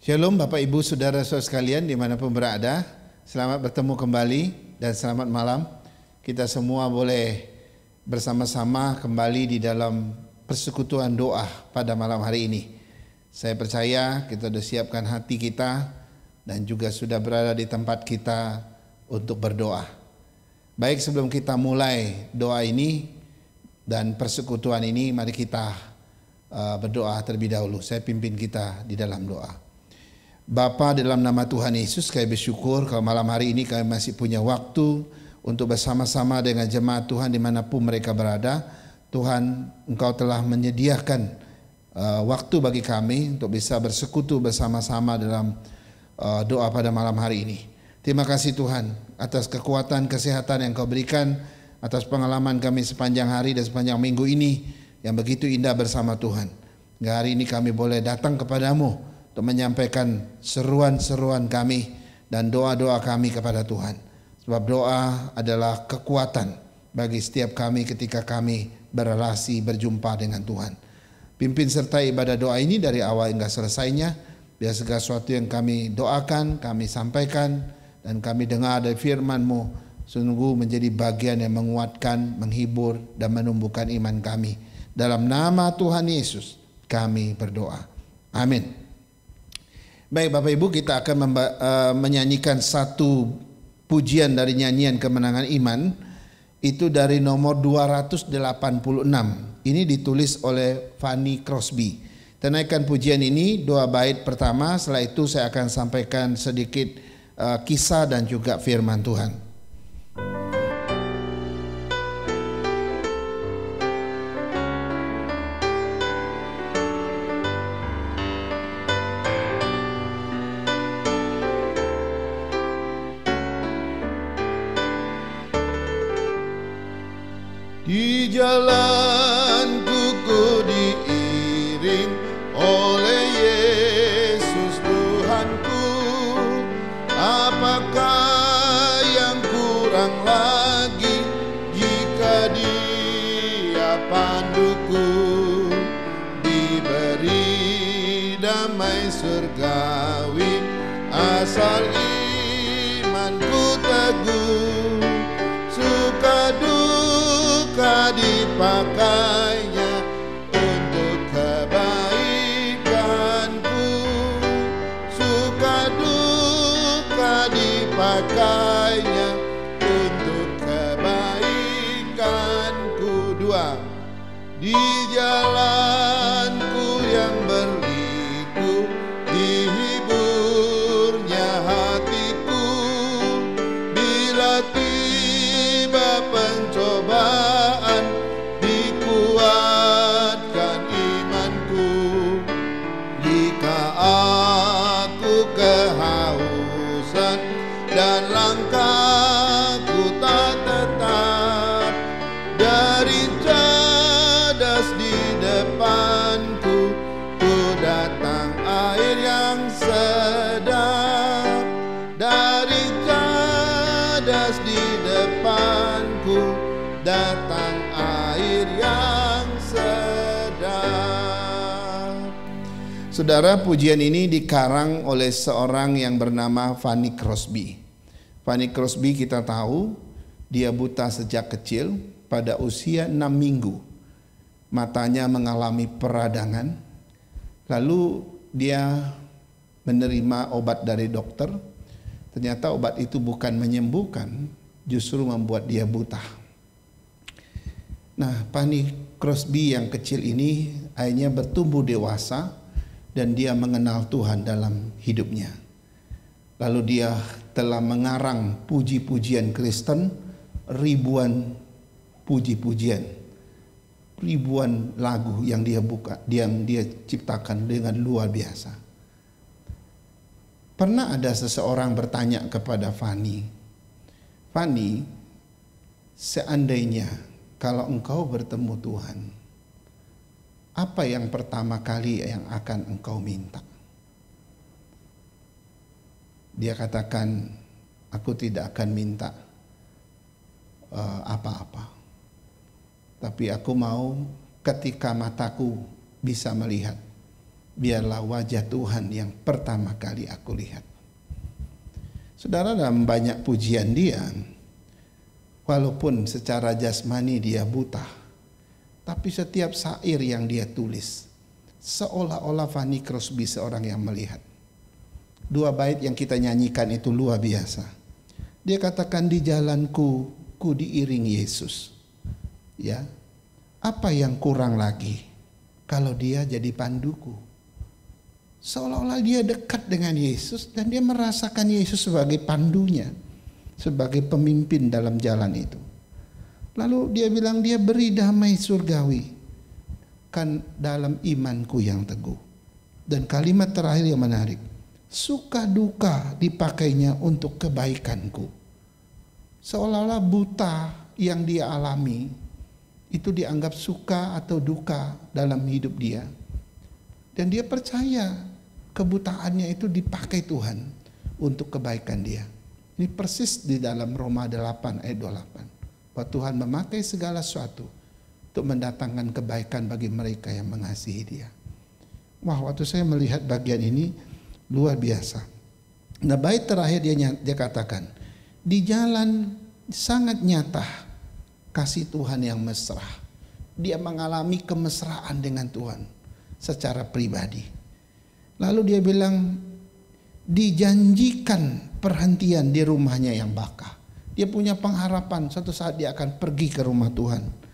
Shalom Bapak Ibu Saudara-saudara sekalian dimanapun berada. Selamat bertemu kembali dan selamat malam. Kita semua boleh bersama-sama kembali di dalam persekutuan doa pada malam hari ini. Saya percaya kita sudah siapkan hati kita dan juga sudah berada di tempat kita untuk berdoa. Baik, sebelum kita mulai doa ini dan persekutuan ini, mari kita berdoa terlebih dahulu. Saya pimpin kita di dalam doa. Bapa, dalam nama Tuhan Yesus, kami bersyukur kalau malam hari ini kami masih punya waktu untuk bersama-sama dengan jemaat Tuhan dimanapun mereka berada. Tuhan, Engkau telah menyediakan waktu bagi kami untuk bisa bersekutu bersama-sama dalam doa pada malam hari ini. Terima kasih Tuhan atas kekuatan, kesehatan yang Kau berikan, atas pengalaman kami sepanjang hari dan sepanjang minggu ini yang begitu indah bersama Tuhan. Hari ini kami boleh datang kepadamu untuk menyampaikan seruan-seruan kami dan doa-doa kami kepada Tuhan. Sebab doa adalah kekuatan bagi setiap kami ketika kami berrelasi berjumpa dengan Tuhan. Pimpin sertai ibadah doa ini dari awal hingga selesainya. Biar segala sesuatu yang kami doakan, kami sampaikan, dan kami dengar dari firman-Mu sungguh menjadi bagian yang menguatkan, menghibur, dan menumbuhkan iman kami. Dalam nama Tuhan Yesus kami berdoa. Amin. Baik Bapak Ibu, kita akan menyanyikan satu pujian dari nyanyian kemenangan iman. Itu dari nomor 286. Ini ditulis oleh Fanny Crosby. Kita naikkan pujian ini 2 bait pertama. Setelah itu saya akan sampaikan sedikit kisah dan juga firman Tuhan. Di jalanku ku diiring oleh Yesus Tuhanku. Apakah yang kurang lagi jika Dia panduku? Diberi damai surgawi asal imanku teguh. Suka duka dipakainya untuk kebaikanku. Suka duka dipakainya untuk kebaikanku. 2. Di jalanku yang berliku dihiburnya hatiku. Bila tiba pencobaan dikuatkan imanku. Jika aku kehausan dan langkahku tak tetap, dari cadas di depanku ku datang air yang sedap. Dari cadas di depanku datang air yang sedap. Saudara, pujian ini dikarang oleh seorang yang bernama Fanny Crosby. Fanny Crosby kita tahu dia buta sejak kecil. Pada usia 6 minggu matanya mengalami peradangan. Lalu dia menerima obat dari dokter. Ternyata obat itu bukan menyembuhkan, justru membuat dia buta. Nah, Fanny Crosby yang kecil ini akhirnya bertumbuh dewasa dan dia mengenal Tuhan dalam hidupnya. Lalu dia telah mengarang puji-pujian Kristen, ribuan puji-pujian, ribuan lagu yang dia ciptakan dengan luar biasa. Pernah ada seseorang bertanya kepada Fanny, "Fanny, seandainya kalau engkau bertemu Tuhan, apa yang pertama kali yang akan engkau minta?" Dia katakan, "Aku tidak akan minta apa-apa. Tapi aku mau ketika mataku bisa melihat, biarlah wajah Tuhan yang pertama kali aku lihat. Saudara, dalam banyak pujian dia, walaupun secara jasmani dia buta, tapi setiap syair yang dia tulis seolah-olah Fanny Crosby seorang yang melihat. 2 bait yang kita nyanyikan itu luar biasa. Dia katakan, di jalanku ku diiring Yesus. Ya, apa yang kurang lagi kalau dia jadi panduku? Seolah-olah dia dekat dengan Yesus dan dia merasakan Yesus sebagai pandunya, sebagai pemimpin dalam jalan itu. Lalu dia bilang, dia beri damai surgawi kan dalam imanku yang teguh. Dan kalimat terakhir yang menarik, suka duka dipakainya untuk kebaikanku. Seolah-olah buta yang dia alami itu dianggap suka atau duka dalam hidup dia. Dan dia percaya kebutaannya itu dipakai Tuhan untuk kebaikan dia. Ini persis di dalam Roma 8 ayat 28. Bahwa Tuhan memakai segala sesuatu untuk mendatangkan kebaikan bagi mereka yang mengasihi dia. Wah, waktu saya melihat bagian ini luar biasa. Nah, bait terakhir dia katakan, di jalan sangat nyata kasih Tuhan yang mesra. Dia mengalami kemesraan dengan Tuhan secara pribadi. Lalu dia bilang, dijanjikan perhentian di rumahnya yang baka. Dia punya pengharapan suatu saat dia akan pergi ke rumah Tuhan.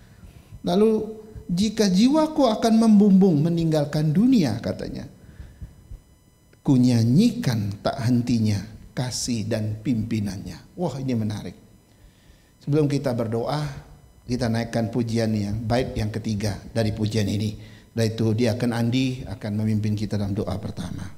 Lalu, jika jiwaku akan membumbung meninggalkan dunia, katanya, kunyanyikan tak hentinya kasih dan pimpinannya. Wah, ini menarik. Sebelum kita berdoa, kita naikkan pujian yang bait yang ketiga dari pujian ini. Dan itu Diakon Andi akan memimpin kita dalam doa pertama.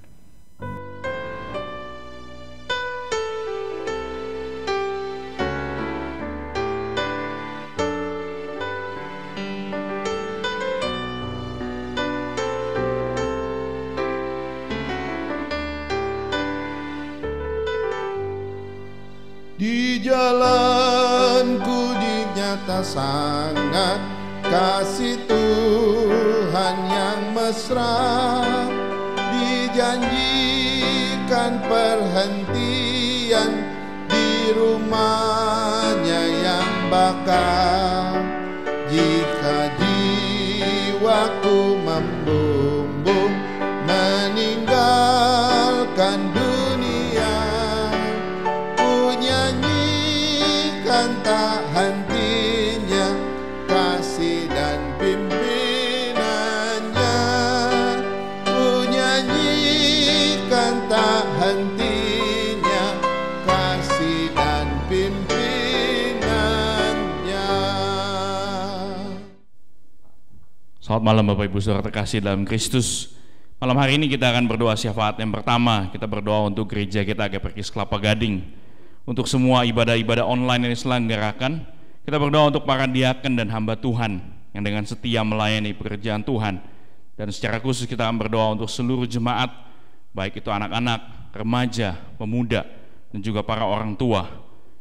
Di jalanku dinyata sangat kasih Tuhan yang mesra, dijanjikan perhentian di rumahnya yang baka. Jika jiwaku membumbung meninggalkan dunia, ku nyanyikan tak hentinya kasih dan pimpinannya. Ku nyanyikan tak hentinya kasih dan pimpinannya. Selamat malam Bapak Ibu Saudara terkasih dalam Kristus. Malam hari ini kita akan berdoa syafaat yang pertama. Kita berdoa untuk gereja kita GPKS Kelapa Gading, untuk semua ibadah-ibadah online yang diselenggarakan. Kita berdoa untuk para diaken dan hamba Tuhan yang dengan setia melayani pekerjaan Tuhan. Dan secara khusus kita akan berdoa untuk seluruh jemaat, baik itu anak-anak, remaja, pemuda, dan juga para orang tua.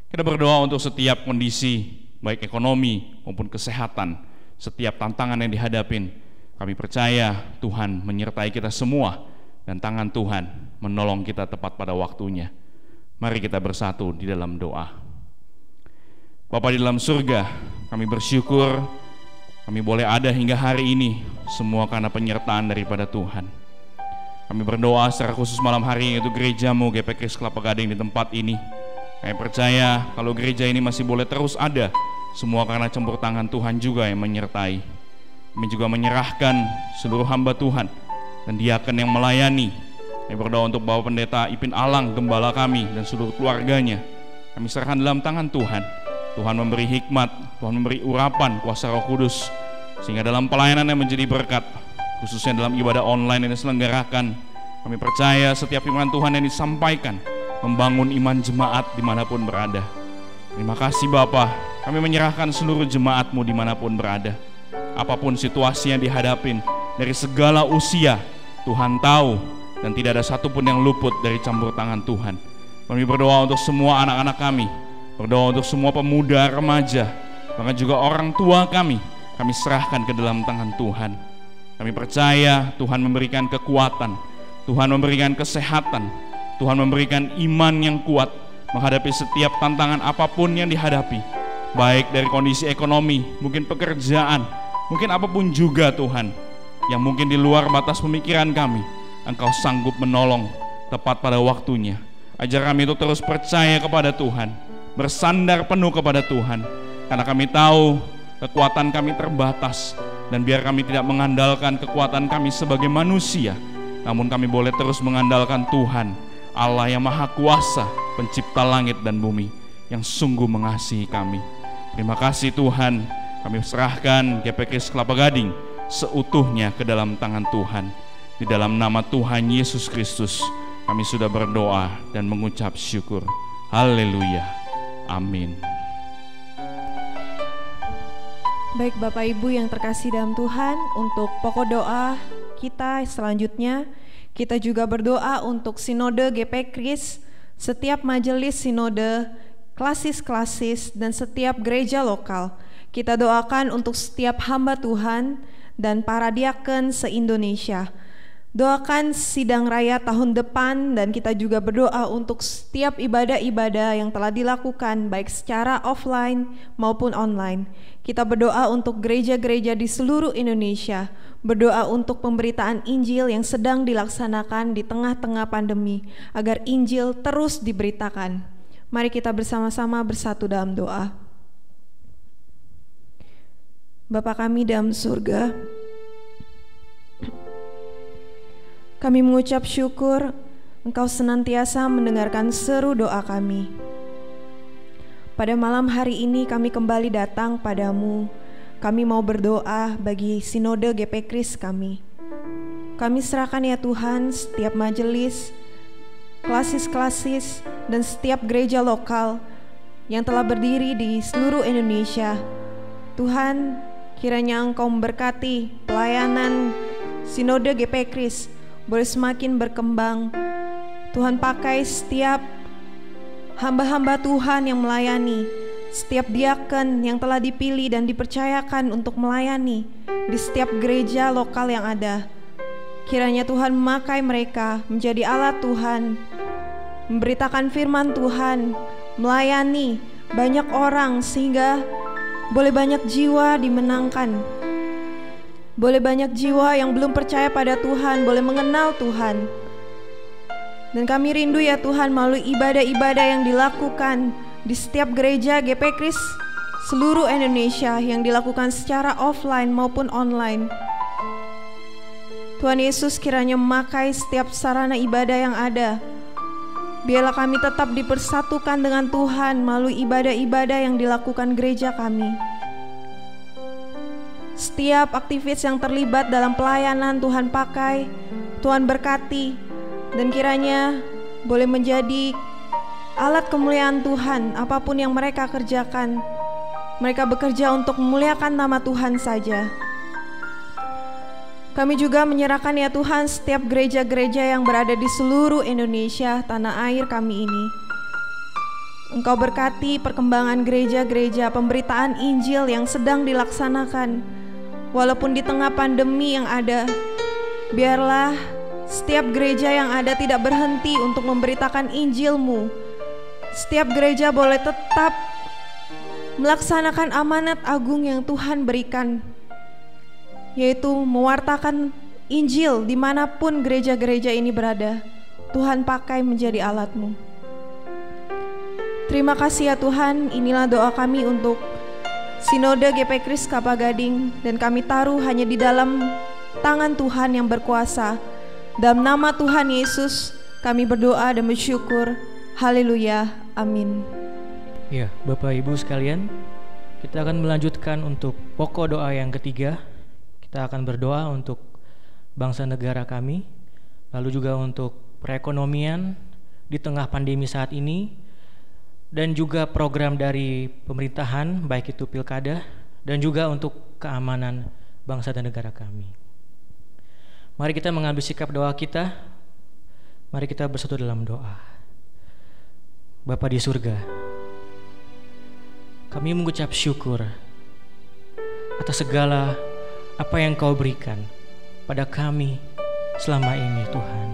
Kita berdoa untuk setiap kondisi, baik ekonomi maupun kesehatan, setiap tantangan yang dihadapin. Kami percaya Tuhan menyertai kita semua dan tangan Tuhan menolong kita tepat pada waktunya. Mari kita bersatu di dalam doa. Bapa di dalam surga, kami bersyukur kami boleh ada hingga hari ini, semua karena penyertaan daripada Tuhan. Kami berdoa secara khusus malam hari ini untuk gerejamu GPKS Kelapa Gading di tempat ini. Kami percaya kalau gereja ini masih boleh terus ada, semua karena campur tangan Tuhan juga yang menyertai. Kami juga menyerahkan seluruh hamba Tuhan dan diaken yang melayani. Kami berdoa untuk Bapak Pendeta Ipin Alang, gembala kami dan seluruh keluarganya. Kami serahkan dalam tangan Tuhan. Tuhan memberi hikmat, Tuhan memberi urapan kuasa Roh Kudus, sehingga dalam pelayanan yang menjadi berkat, khususnya dalam ibadah online yang diselenggarakan, kami percaya setiap firman Tuhan yang disampaikan membangun iman jemaat dimanapun berada. Terima kasih Bapa, kami menyerahkan seluruh jemaat-Mu dimanapun berada. Apapun situasi yang dihadapin, dari segala usia, Tuhan tahu, dan tidak ada satupun yang luput dari campur tangan Tuhan. Kami berdoa untuk semua anak-anak kami, berdoa untuk semua pemuda, remaja, bahkan juga orang tua kami serahkan ke dalam tangan Tuhan. Kami percaya Tuhan memberikan kekuatan, Tuhan memberikan kesehatan, Tuhan memberikan iman yang kuat menghadapi setiap tantangan apapun yang dihadapi, baik dari kondisi ekonomi, mungkin pekerjaan, mungkin apapun juga Tuhan, yang mungkin di luar batas pemikiran kami. Engkau sanggup menolong tepat pada waktunya. Ajar kami untuk terus percaya kepada Tuhan, bersandar penuh kepada Tuhan, karena kami tahu kekuatan kami terbatas, dan biar kami tidak mengandalkan kekuatan kami sebagai manusia, namun kami boleh terus mengandalkan Tuhan, Allah yang Maha Kuasa, pencipta langit dan bumi, yang sungguh mengasihi kami. Terima kasih Tuhan, kami serahkan GP Kris Kelapa Gading seutuhnya ke dalam tangan Tuhan. Di dalam nama Tuhan Yesus Kristus kami sudah berdoa dan mengucap syukur. Haleluya. Amin. Baik Bapak Ibu yang terkasih dalam Tuhan, untuk pokok doa kita selanjutnya, kita juga berdoa untuk Sinode GP Kris, setiap majelis sinode, klasis-klasis, dan setiap gereja lokal. Kita doakan untuk setiap hamba Tuhan dan para diaken se-Indonesia. Doakan sidang raya tahun depan, dan kita juga berdoa untuk setiap ibadah-ibadah yang telah dilakukan baik secara offline maupun online. Kita berdoa untuk gereja-gereja di seluruh Indonesia, berdoa untuk pemberitaan Injil yang sedang dilaksanakan di tengah-tengah pandemi, agar Injil terus diberitakan. Mari kita bersama-sama bersatu dalam doa. Bapa kami dalam surga, kami mengucap syukur Engkau senantiasa mendengarkan seru doa kami. Pada malam hari ini kami kembali datang padamu. Kami mau berdoa bagi Sinode GP Kris kami. Kami serahkan ya Tuhan setiap majelis, klasis-klasis, dan setiap gereja lokal yang telah berdiri di seluruh Indonesia. Tuhan, kiranya Engkau memberkati pelayanan Sinode GP Kris boleh semakin berkembang. Tuhan, pakai setiap hamba-hamba Tuhan yang melayani, setiap diaken yang telah dipilih dan dipercayakan untuk melayani di setiap gereja lokal yang ada. Kiranya Tuhan memakai mereka menjadi alat Tuhan, memberitakan firman Tuhan, melayani banyak orang sehingga boleh banyak jiwa dimenangkan. Boleh banyak jiwa yang belum percaya pada Tuhan boleh mengenal Tuhan. Dan kami rindu ya Tuhan melalui ibadah-ibadah yang dilakukan di setiap gereja GP Kris seluruh Indonesia yang dilakukan secara offline maupun online. Tuhan Yesus kiranya memakai setiap sarana ibadah yang ada. Biarlah kami tetap dipersatukan dengan Tuhan melalui ibadah-ibadah yang dilakukan gereja kami. Setiap aktivis yang terlibat dalam pelayanan Tuhan pakai, Tuhan berkati, dan kiranya boleh menjadi alat kemuliaan Tuhan apapun yang mereka kerjakan. Mereka bekerja untuk memuliakan nama Tuhan saja. Kami juga menyerahkan ya Tuhan setiap gereja-gereja yang berada di seluruh Indonesia, tanah air kami ini. Engkau berkati perkembangan gereja-gereja, pemberitaan Injil yang sedang dilaksanakan. Walaupun di tengah pandemi yang ada, biarlah setiap gereja yang ada tidak berhenti untuk memberitakan Injil-Mu. Setiap gereja boleh tetap melaksanakan amanat agung yang Tuhan berikan, yaitu mewartakan Injil dimanapun gereja-gereja ini berada. Tuhan pakai menjadi alat-Mu. Terima kasih ya Tuhan, inilah doa kami untuk Sinode GP Kris Kelapa Gading, dan kami taruh hanya di dalam tangan Tuhan yang berkuasa. Dalam nama Tuhan Yesus kami berdoa dan bersyukur. Haleluya, amin. Ya, Bapak Ibu sekalian, kita akan melanjutkan untuk pokok doa yang ketiga. Kita akan berdoa untuk bangsa negara kami, lalu juga untuk perekonomian di tengah pandemi saat ini, dan juga program dari pemerintahan, baik itu pilkada, dan juga untuk keamanan bangsa dan negara kami. Mari kita mengambil sikap doa kita. Mari kita bersatu dalam doa. Bapa di surga, kami mengucap syukur atas segala apa yang Kau berikan pada kami selama ini Tuhan.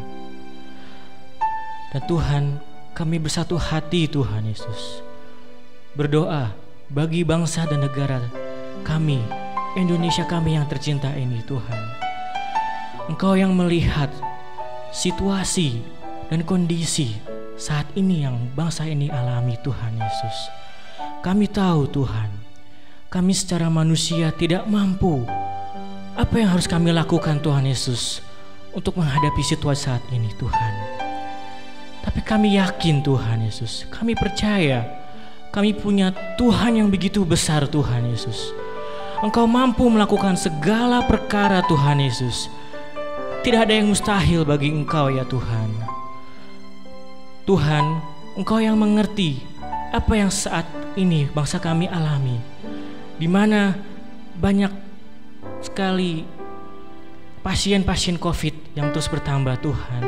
Dan Tuhan, kami bersatu hati Tuhan Yesus, berdoa bagi bangsa dan negara kami, Indonesia kami yang tercinta ini Tuhan. Engkau yang melihat situasi dan kondisi saat ini yang bangsa ini alami Tuhan Yesus. Kami tahu Tuhan, kami secara manusia tidak mampu. Apa yang harus kami lakukan Tuhan Yesus untuk menghadapi situasi saat ini Tuhan. Tapi kami yakin Tuhan Yesus, kami percaya kami punya Tuhan yang begitu besar Tuhan Yesus. Engkau mampu melakukan segala perkara Tuhan Yesus. Tidak ada yang mustahil bagi Engkau ya Tuhan. Tuhan, Engkau yang mengerti apa yang saat ini bangsa kami alami, di mana banyak sekali pasien-pasien COVID yang terus bertambah Tuhan.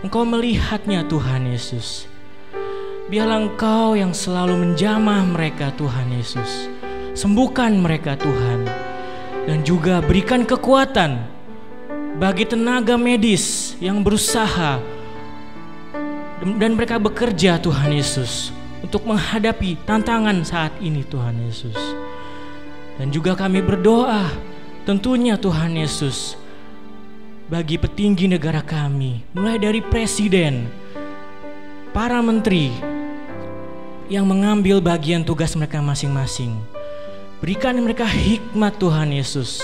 Engkau melihatnya Tuhan Yesus. Biarlah Engkau yang selalu menjamah mereka Tuhan Yesus. Sembuhkan mereka Tuhan. Dan juga berikan kekuatan bagi tenaga medis yang berusaha dan mereka bekerja Tuhan Yesus untuk menghadapi tantangan saat ini Tuhan Yesus. Dan juga kami berdoa tentunya Tuhan Yesus bagi petinggi negara kami, mulai dari presiden, para menteri yang mengambil bagian tugas mereka masing-masing. Berikan mereka hikmat Tuhan Yesus.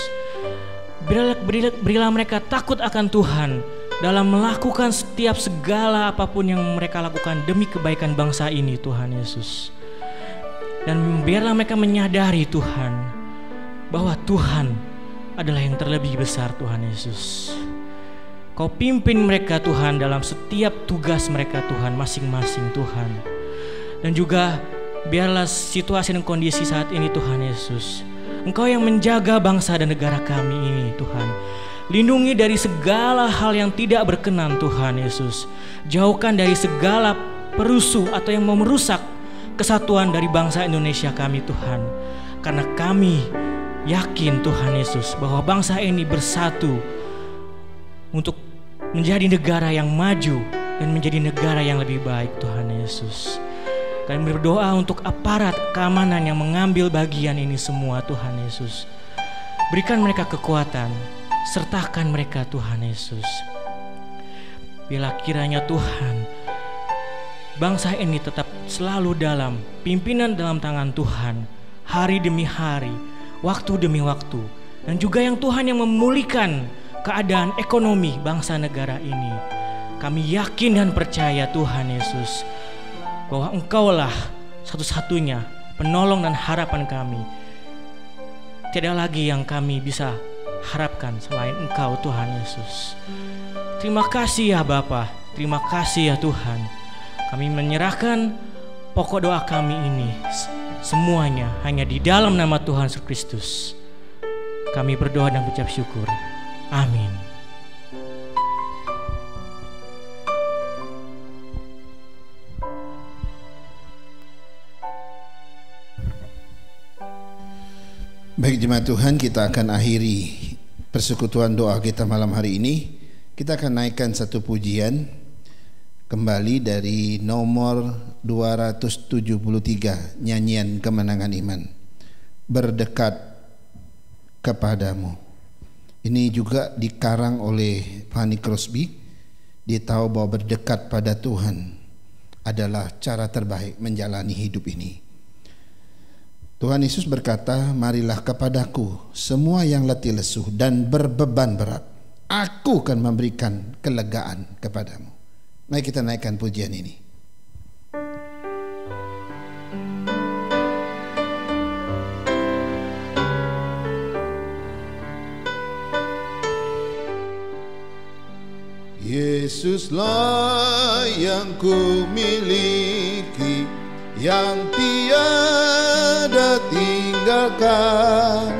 Berilah mereka takut akan Tuhan dalam melakukan setiap segala apapun yang mereka lakukan demi kebaikan bangsa ini Tuhan Yesus. Dan biarlah mereka menyadari Tuhan bahwa Tuhan adalah yang terlebih besar Tuhan Yesus. Kau pimpin mereka Tuhan dalam setiap tugas mereka Tuhan masing-masing Tuhan. Dan juga biarlah situasi dan kondisi saat ini Tuhan Yesus, Engkau yang menjaga bangsa dan negara kami ini Tuhan. Lindungi dari segala hal yang tidak berkenan Tuhan Yesus. Jauhkan dari segala perusuh atau yang mau merusak kesatuan dari bangsa Indonesia kami Tuhan. Karena kami yakin Tuhan Yesus bahwa bangsa ini bersatu untuk menjadi negara yang maju dan menjadi negara yang lebih baik Tuhan Yesus. Kami berdoa untuk aparat keamanan yang mengambil bagian ini semua Tuhan Yesus. Berikan mereka kekuatan, sertakan mereka Tuhan Yesus. Bila kiranya Tuhan, bangsa ini tetap selalu dalam pimpinan dalam tangan Tuhan, hari demi hari, waktu demi waktu. Dan juga yang Tuhan yang memulihkan keadaan ekonomi bangsa negara ini. Kami yakin dan percaya Tuhan Yesus bahwa Engkaulah satu-satunya penolong dan harapan kami. Tidak lagi yang kami bisa harapkan selain Engkau Tuhan Yesus. Terima kasih ya Bapa, terima kasih ya Tuhan. Kami menyerahkan pokok doa kami ini semuanya hanya di dalam nama Tuhan Yesus Kristus. Kami berdoa dan ucap syukur. Amin. Baik jemaat Tuhan, kita akan akhiri persekutuan doa kita malam hari ini. Kita akan naikkan satu pujian kembali dari nomor 273, nyanyian kemenangan iman, berdekat kepadamu. Ini juga dikarang oleh Fanny Crosby. Dia tahu bahwa berdekat pada Tuhan adalah cara terbaik menjalani hidup ini. Tuhan Yesus berkata, marilah kepadaku semua yang letih lesu dan berbeban berat, aku akan memberikan kelegaan kepadamu. Mari kita naikkan pujian ini. Yesuslah yang ku miliki, yang tiada tinggalkan.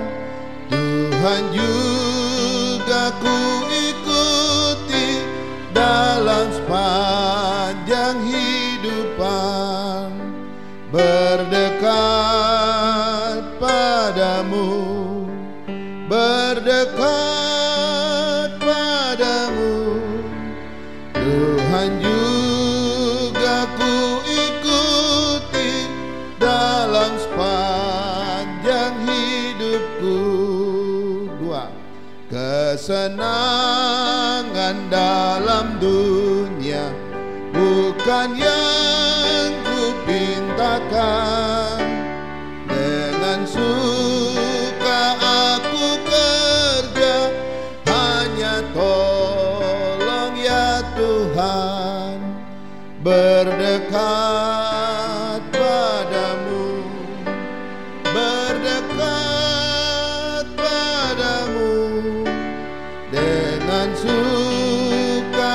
Tuhan juga ku ikuti dalam sepanjang hidupan. Berdekat padamu, berdekat hidupku. 2. Kesenangan dalam dunia bukan yang kupintakan, dengan suka aku kerja, hanya tolong ya Tuhan, berdekat padamu, berdekat padamu, dengan suka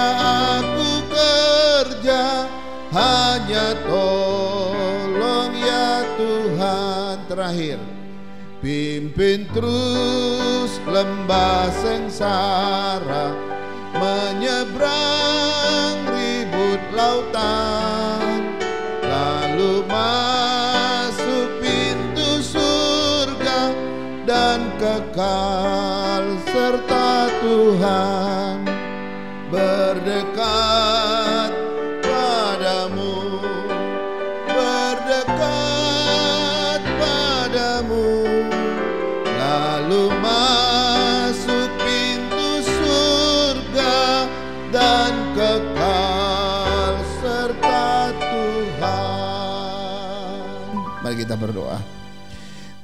aku kerja, hanya tolong ya Tuhan. Terakhir, pimpin terus lembah sengsara, menyeberang ribut lautan, lalu masuk pintu surga dan kekal serta Tuhan. Berdekat padamu, berdekat padamu, lalu masuk pintu surga dan kekal serta Tuhan. Mari kita berdoa.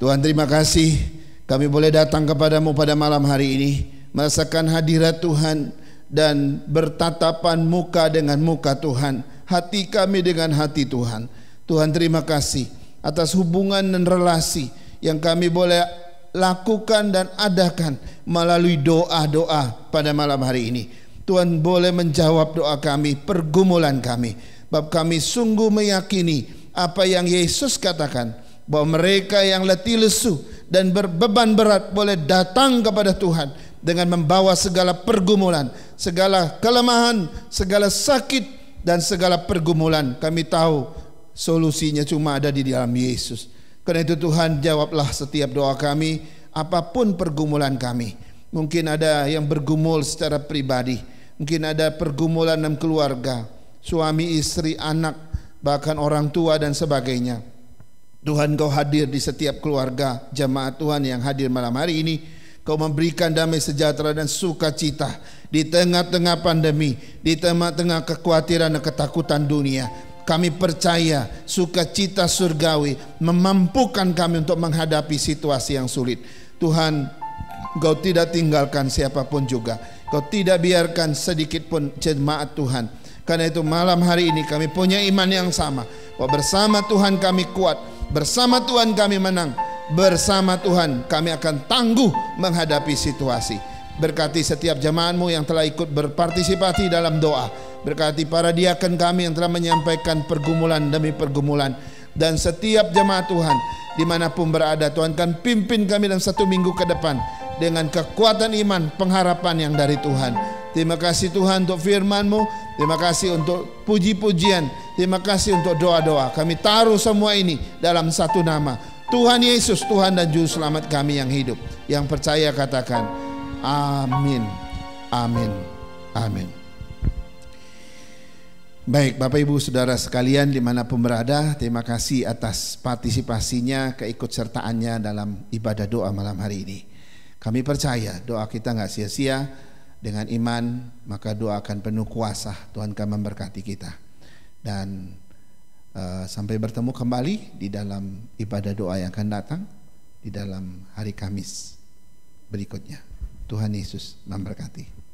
Tuhan, terima kasih kami boleh datang kepadamu pada malam hari ini, merasakan hadirat Tuhan dan bertatapan muka dengan muka Tuhan, hati kami dengan hati Tuhan. Tuhan, terima kasih atas hubungan dan relasi yang kami boleh lakukan dan adakan melalui doa-doa pada malam hari ini. Tuhan boleh menjawab doa kami, pergumulan kami. Sebab kami sungguh meyakini apa yang Yesus katakan, bahwa mereka yang letih lesu dan berbeban berat boleh datang kepada Tuhan dengan membawa segala pergumulan, segala kelemahan, segala sakit dan segala pergumulan. Kami tahu solusinya cuma ada di dalam Yesus. Karena itu Tuhan, jawablah setiap doa kami, apapun pergumulan kami. Mungkin ada yang bergumul secara pribadi, mungkin ada pergumulan dalam keluarga, suami, istri, anak, bahkan orang tua dan sebagainya. Tuhan, Kau hadir di setiap keluarga jemaat Tuhan yang hadir malam hari ini. Kau memberikan damai sejahtera dan sukacita di tengah-tengah pandemi, di tengah-tengah kekhawatiran dan ketakutan dunia. Kami percaya sukacita surgawi memampukan kami untuk menghadapi situasi yang sulit. Tuhan, Kau tidak tinggalkan siapapun juga. Kau tidak biarkan sedikit pun jemaat Tuhan. Karena itu malam hari ini kami punya iman yang sama, bahwa bersama Tuhan kami kuat, bersama Tuhan kami menang, bersama Tuhan kami akan tangguh menghadapi situasi. Berkati setiap jemaat-Mu yang telah ikut berpartisipasi dalam doa. Berkati para diaken kami yang telah menyampaikan pergumulan demi pergumulan. Dan setiap jemaat Tuhan dimanapun berada, Tuhan kan pimpin kami dalam 1 minggu ke depan dengan kekuatan iman, pengharapan yang dari Tuhan. Terima kasih Tuhan untuk firman-Mu. Terima kasih untuk puji-pujian. Terima kasih untuk doa-doa. Kami taruh semua ini dalam satu nama, Tuhan Yesus, Tuhan dan Juru Selamat kami yang hidup. Yang percaya katakan amin, amin, amin. Baik Bapak Ibu Saudara sekalian dimanapun berada, terima kasih atas partisipasinya, keikutsertaannya dalam ibadah doa malam hari ini. Kami percaya doa kita gak sia-sia. Dengan iman maka doa akan penuh kuasa. Tuhan akan memberkati kita. Dan sampai bertemu kembali di dalam ibadah doa yang akan datang di dalam hari Kamis berikutnya. Tuhan Yesus memberkati.